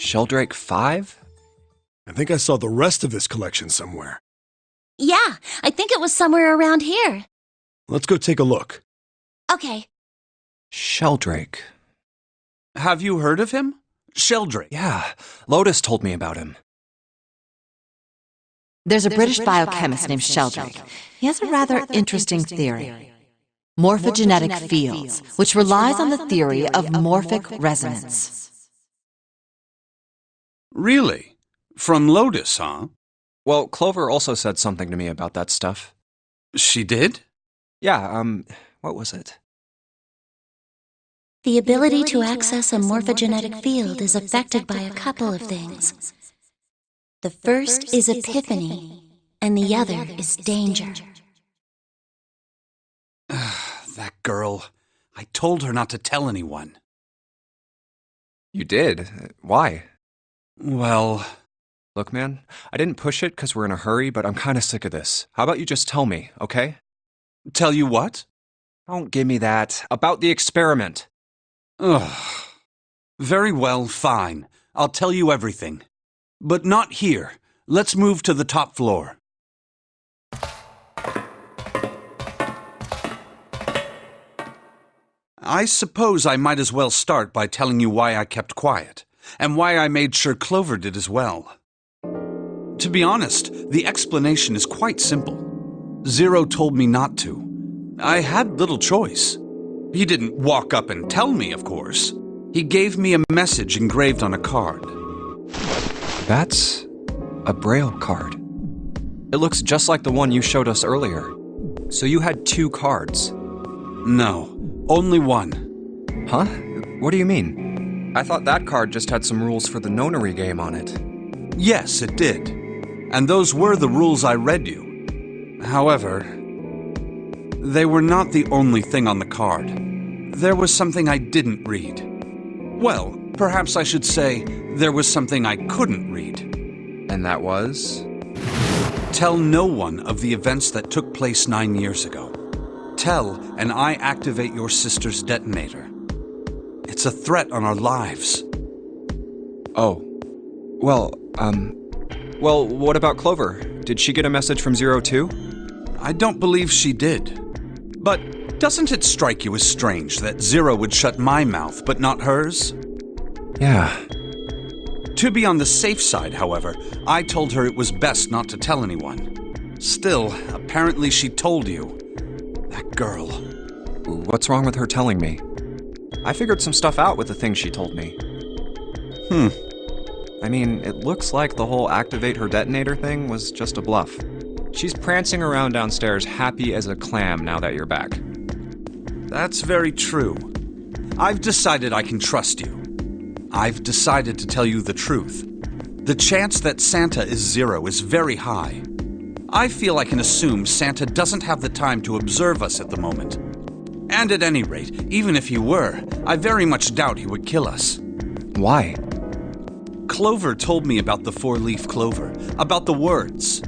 Sheldrake 5? I think I saw the rest of his collection somewhere. Yeah, I think it was somewhere around here. Let's go take a look. Okay. Sheldrake. Have you heard of him? Sheldrake. Yeah, Lotus told me about him. There's a British biochemist named Sheldrake. He has a rather interesting theory. Morphogenetic fields, which relies on the theory of morphic resonance. Really? From Lotus, huh? Well, Clover also said something to me about that stuff. She did? Yeah, what was it? The ability to access a morphogenetic field is affected by a couple of things. The first is epiphany, and the other is danger. That girl. I told her not to tell anyone. You did? Why? Well... Look, man, I didn't push it because we're in a hurry, but I'm kind of sick of this. How about you just tell me, okay? Tell you what? Don't give me that. About the experiment. Ugh. Very well, fine. I'll tell you everything. But not here. Let's move to the top floor. I suppose I might as well start by telling you why I kept quiet, and why I made sure Clover did as well. To be honest, the explanation is quite simple. Zero told me not to. I had little choice. He didn't walk up and tell me, of course. He gave me a message engraved on a card. That's a Braille card. It looks just like the one you showed us earlier. So you had 2 cards. No, only one. Huh? What do you mean? I thought that card just had some rules for the Nonary Game on it. Yes, it did. And those were the rules I read you. However, they were not the only thing on the card. There was something I didn't read. Well, perhaps I should say there was something I couldn't read. And that was? Tell no one of the events that took place 9 years ago. Tell, and I activate your sister's detonator. It's a threat on our lives. Oh. Well, what about Clover? Did she get a message from Zero too? I don't believe she did. But doesn't it strike you as strange that Zero would shut my mouth, but not hers? Yeah. To be on the safe side, however, I told her it was best not to tell anyone. Still, apparently she told you. That girl. What's wrong with her telling me? I figured some stuff out with the things she told me. I mean, it looks like the whole activate her detonator thing was just a bluff. She's prancing around downstairs happy as a clam now that you're back. That's very true. I've decided I can trust you. I've decided to tell you the truth. The chance that Santa is Zero is very high. I feel I can assume Santa doesn't have the time to observe us at the moment. And at any rate, even if he were, I very much doubt he would kill us. Why? Clover told me about the 4-leaf clover, about the words.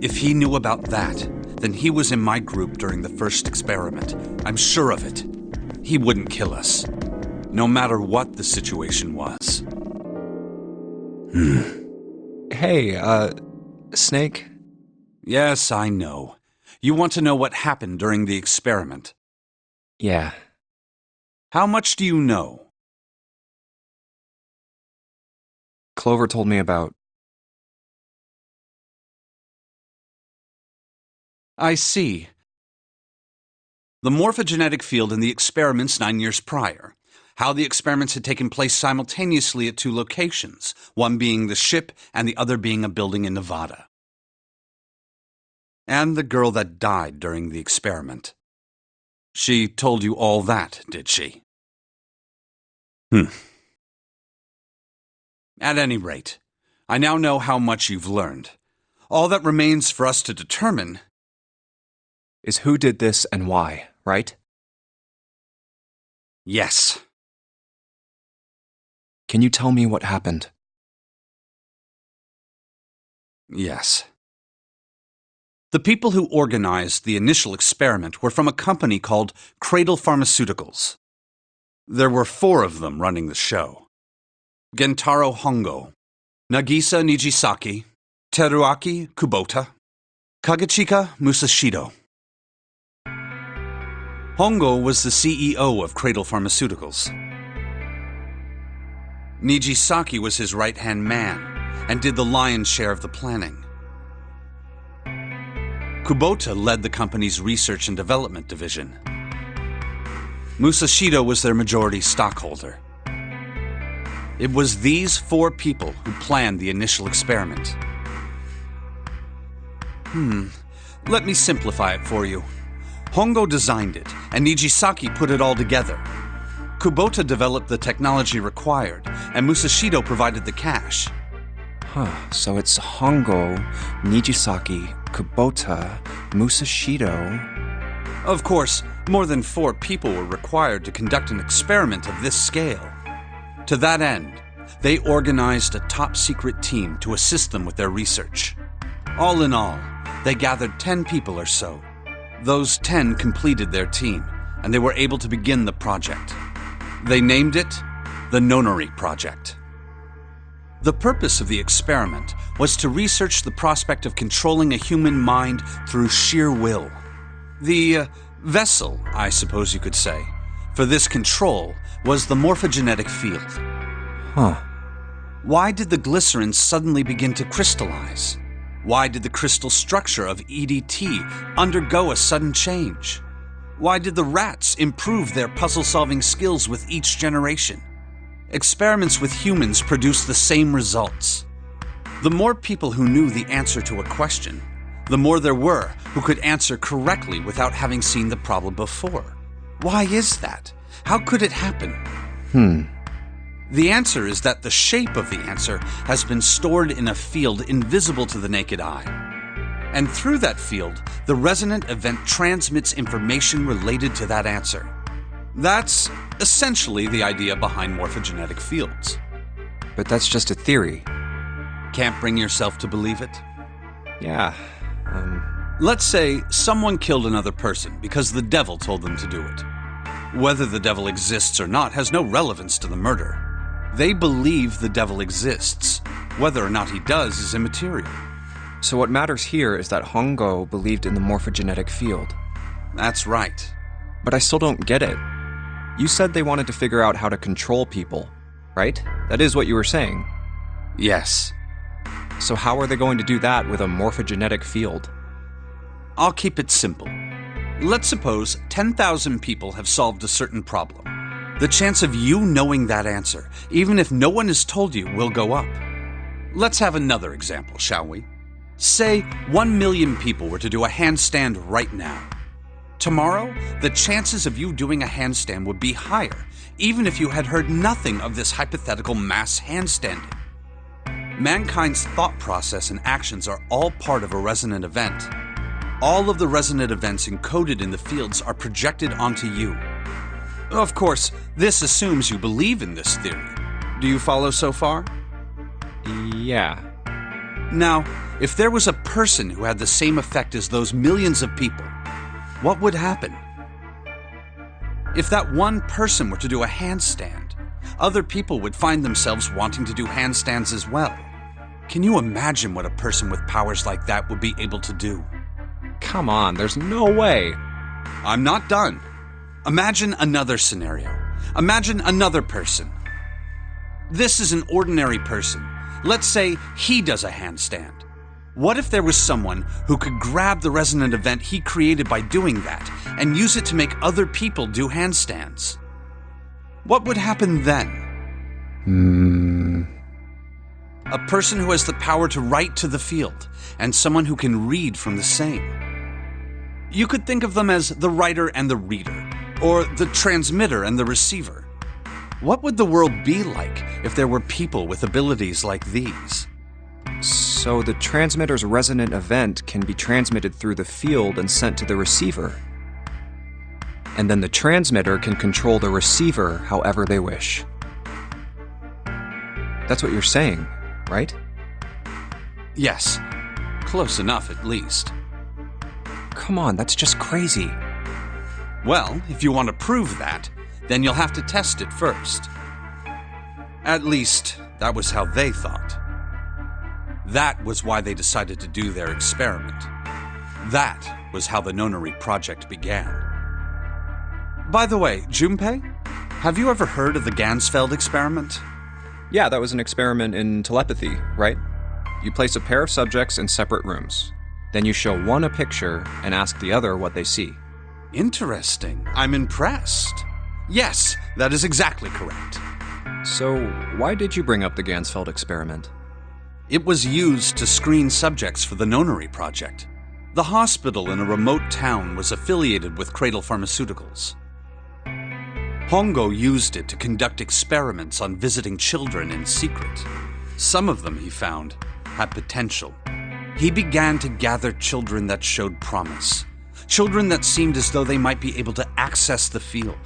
If he knew about that, then he was in my group during the first experiment. I'm sure of it. He wouldn't kill us, no matter what the situation was. Hey, Snake? Yes, I know. You want to know what happened during the experiment. Yeah. How much do you know? Clover told me about... I see. The morphogenetic field in the experiments 9 years prior. How the experiments had taken place simultaneously at 2 locations, one being the ship and the other being a building in Nevada. And the girl that died during the experiment. She told you all that, did she? At any rate, I now know how much you've learned. All that remains for us to determine is who did this and why, right? Yes. Can you tell me what happened? Yes. The people who organized the initial experiment were from a company called Cradle Pharmaceuticals. There were 4 of them running the show. Gentaro Hongo, Nagisa Nijisaki, Teruaki Kubota, Kagechika Musashido. Hongo was the CEO of Cradle Pharmaceuticals. Nijisaki was his right-hand man and did the lion's share of the planning. Kubota led the company's research and development division. Musashido was their majority stockholder. It was these 4 people who planned the initial experiment. Let me simplify it for you. Hongo designed it, and Nijisaki put it all together. Kubota developed the technology required, and Musashido provided the cash. So it's Hongo, Nijisaki, Kubota, Musashido. Of course, more than 4 people were required to conduct an experiment of this scale. To that end, they organized a top-secret team to assist them with their research. All in all, they gathered 10 people or so. Those 10 completed their team, and they were able to begin the project. They named it the Nonary Project. The purpose of the experiment was to research the prospect of controlling a human mind through sheer will. The vessel, I suppose you could say, for this control was the morphogenetic field. Why did the glycerin suddenly begin to crystallize? Why did the crystal structure of EDT undergo a sudden change? Why did the rats improve their puzzle-solving skills with each generation? Experiments with humans produced the same results. The more people who knew the answer to a question, the more there were who could answer correctly without having seen the problem before. Why is that? How could it happen? The answer is that the shape of the answer has been stored in a field invisible to the naked eye. And through that field, the resonant event transmits information related to that answer. That's essentially the idea behind morphogenetic fields. But that's just a theory. Can't bring yourself to believe it? Yeah, Let's say someone killed another person because the devil told them to do it. Whether the devil exists or not has no relevance to the murder. They believe the devil exists. Whether or not he does is immaterial. So what matters here is that Hongo believed in the morphogenetic field. That's right. But I still don't get it. You said they wanted to figure out how to control people, right? That is what you were saying. Yes. So how are they going to do that with a morphogenetic field? I'll keep it simple. Let's suppose 10,000 people have solved a certain problem. The chance of you knowing that answer, even if no one has told you, will go up. Let's have another example, shall we? Say 1 million people were to do a handstand right now. Tomorrow, the chances of you doing a handstand would be higher, even if you had heard nothing of this hypothetical mass handstanding. Mankind's thought process and actions are all part of a resonant event. All of the resonant events encoded in the fields are projected onto you. Of course, this assumes you believe in this theory. Do you follow so far? Yeah. Now, if there was a person who had the same effect as those millions of people, what would happen? If that one person were to do a handstand, other people would find themselves wanting to do handstands as well. Can you imagine what a person with powers like that would be able to do? Come on, there's no way. I'm not done. Imagine another scenario. Imagine another person. This is an ordinary person. Let's say he does a handstand. What if there was someone who could grab the resonant event he created by doing that and use it to make other people do handstands? What would happen then? A person who has the power to write to the field and someone who can read from the same. You could think of them as the writer and the reader, or the transmitter and the receiver. What would the world be like if there were people with abilities like these? So the transmitter's resonant event can be transmitted through the field and sent to the receiver. And then the transmitter can control the receiver however they wish. That's what you're saying, right? Yes. Close enough, at least. Come on, that's just crazy. Well, if you want to prove that, then you'll have to test it first. At least, that was how they thought. That was why they decided to do their experiment. That was how the Nonary Project began. By the way, Junpei, have you ever heard of the Gansfeld experiment? Yeah, that was an experiment in telepathy, right? You place a pair of subjects in separate rooms. Then you show one a picture and ask the other what they see. Interesting. I'm impressed. Yes, that is exactly correct. So, why did you bring up the Gansfeld experiment? It was used to screen subjects for the Nonary project. The hospital in a remote town was affiliated with Cradle Pharmaceuticals. Hongo used it to conduct experiments on visiting children in secret. Some of them, he found, had potential. He began to gather children that showed promise. Children that seemed as though they might be able to access the field.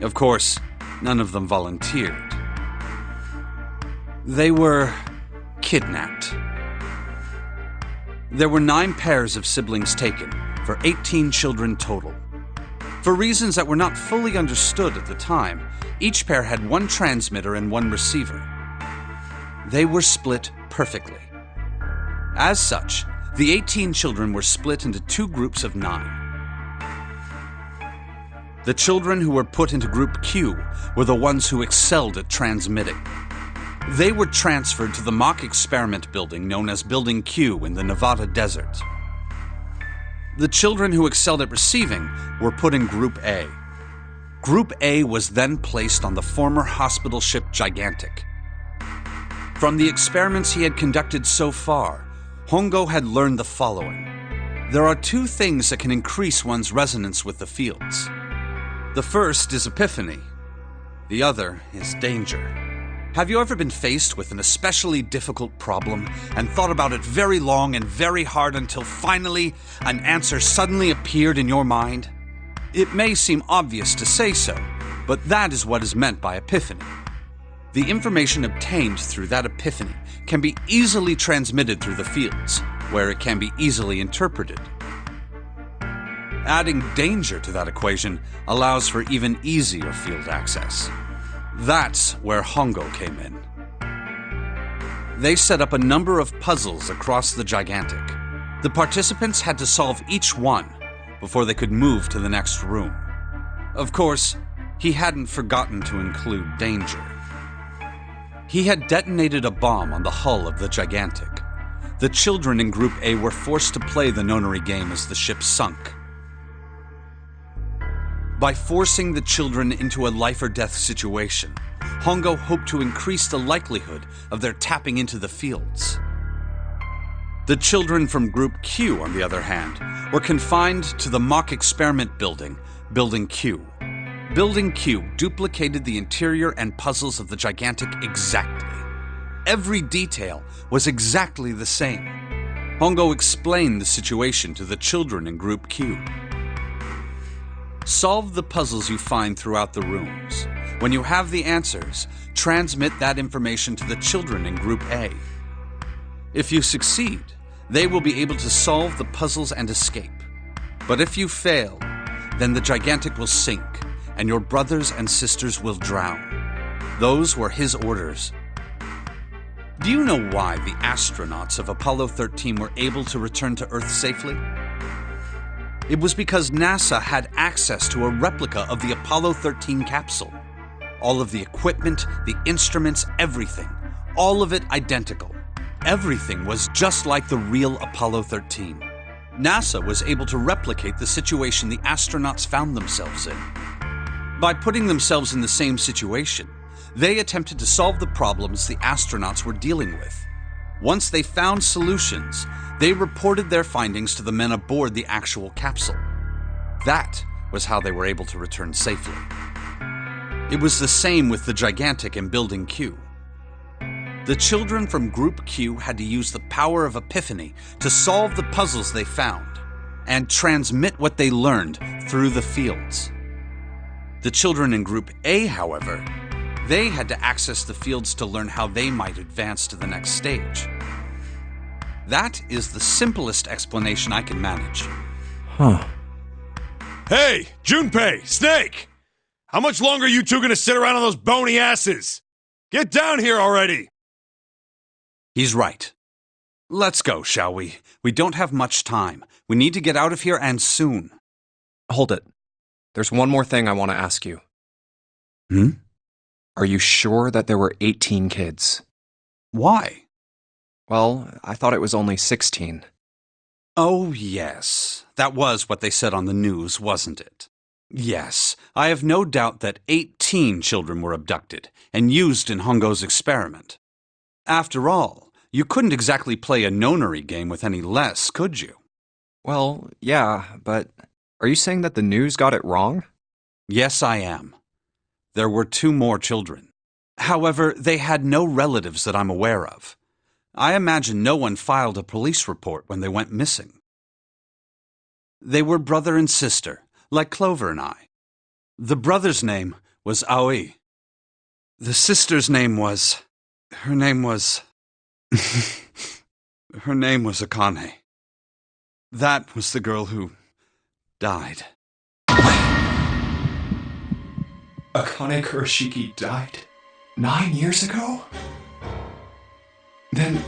Of course, none of them volunteered. They were kidnapped. There were 9 pairs of siblings taken, for 18 children total. For reasons that were not fully understood at the time, each pair had 1 transmitter and 1 receiver. They were split perfectly. As such, the 18 children were split into 2 groups of 9. The children who were put into Group Q were the ones who excelled at transmitting. They were transferred to the mock experiment building known as Building Q in the Nevada desert. The children who excelled at receiving were put in Group A. Group A was then placed on the former hospital ship Gigantic. From the experiments he had conducted so far, Hongo had learned the following. There are 2 things that can increase one's resonance with the fields. The first is epiphany. The other is danger. Have you ever been faced with an especially difficult problem and thought about it very long and very hard until finally an answer suddenly appeared in your mind? It may seem obvious to say so, but that is what is meant by epiphany. The information obtained through that epiphany can be easily transmitted through the fields, where it can be easily interpreted. Adding danger to that equation allows for even easier field access. That's where Hongo came in. They set up a number of puzzles across the Gigantic. The participants had to solve each one before they could move to the next room. Of course, he hadn't forgotten to include danger. He had detonated a bomb on the hull of the Gigantic. The children in Group A were forced to play the Nonary game as the ship sunk. By forcing the children into a life-or-death situation, Hongo hoped to increase the likelihood of their tapping into the fields. The children from Group Q, on the other hand, were confined to the mock experiment building, Building Q. Building Q duplicated the interior and puzzles of the Gigantic exactly. Every detail was exactly the same. Hongo explained the situation to the children in Group Q. Solve the puzzles you find throughout the rooms. When you have the answers, transmit that information to the children in Group A. If you succeed, they will be able to solve the puzzles and escape. But if you fail, then the Gigantic will sink, and your brothers and sisters will drown. Those were his orders. Do you know why the astronauts of Apollo 13 were able to return to Earth safely? It was because NASA had access to a replica of the Apollo 13 capsule. All of the equipment, the instruments, everything. All of it identical. Everything was just like the real Apollo 13. NASA was able to replicate the situation the astronauts found themselves in. By putting themselves in the same situation, they attempted to solve the problems the astronauts were dealing with. Once they found solutions, they reported their findings to the men aboard the actual capsule. That was how they were able to return safely. It was the same with the Gigantic in Building Q. The children from Group Q had to use the power of epiphany to solve the puzzles they found and transmit what they learned through the fields. The children in Group A, however, they had to access the fields to learn how they might advance to the next stage. That is the simplest explanation I can manage. Huh. Hey, Junpei, Snake! How much longer are you two gonna sit around on those bony asses? Get down here already! He's right. Let's go, shall we? We don't have much time. We need to get out of here and soon. Hold it. There's one more thing I want to ask you. Hmm? Are you sure that there were 18 kids? Why? Well, I thought it was only 16. Oh, yes. That was what they said on the news, wasn't it? Yes, I have no doubt that 18 children were abducted and used in Hongo's experiment. After all, you couldn't exactly play a Nonary game with any less, could you? Well, yeah, but are you saying that the news got it wrong? Yes, I am. There were 2 more children. However, they had no relatives that I'm aware of. I imagine no one filed a police report when they went missing. They were brother and sister, like Clover and I. The brother's name was Aoi. The sister's name was... Her name was Akane. That was the girl who died. Akane Kurashiki died 9 years ago? Then,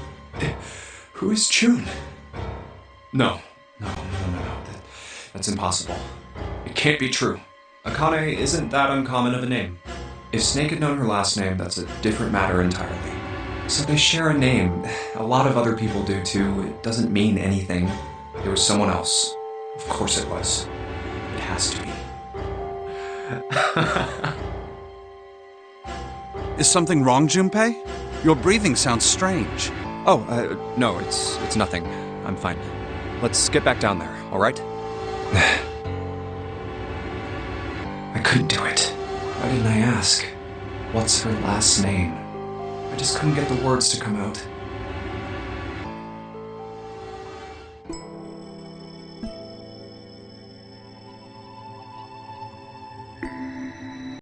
who is June? No. That's impossible. It can't be true. Akane isn't that uncommon of a name. If Snake had known her last name, that's a different matter entirely. So they share a name. A lot of other people do too. It doesn't mean anything. It was someone else. Of course it was. It has to be. Is something wrong, Junpei? Your breathing sounds strange. Oh, no, it's nothing. I'm fine. Let's get back down there, all right? I couldn't do it. Why didn't I ask? What's her last name? I just couldn't get the words to come out.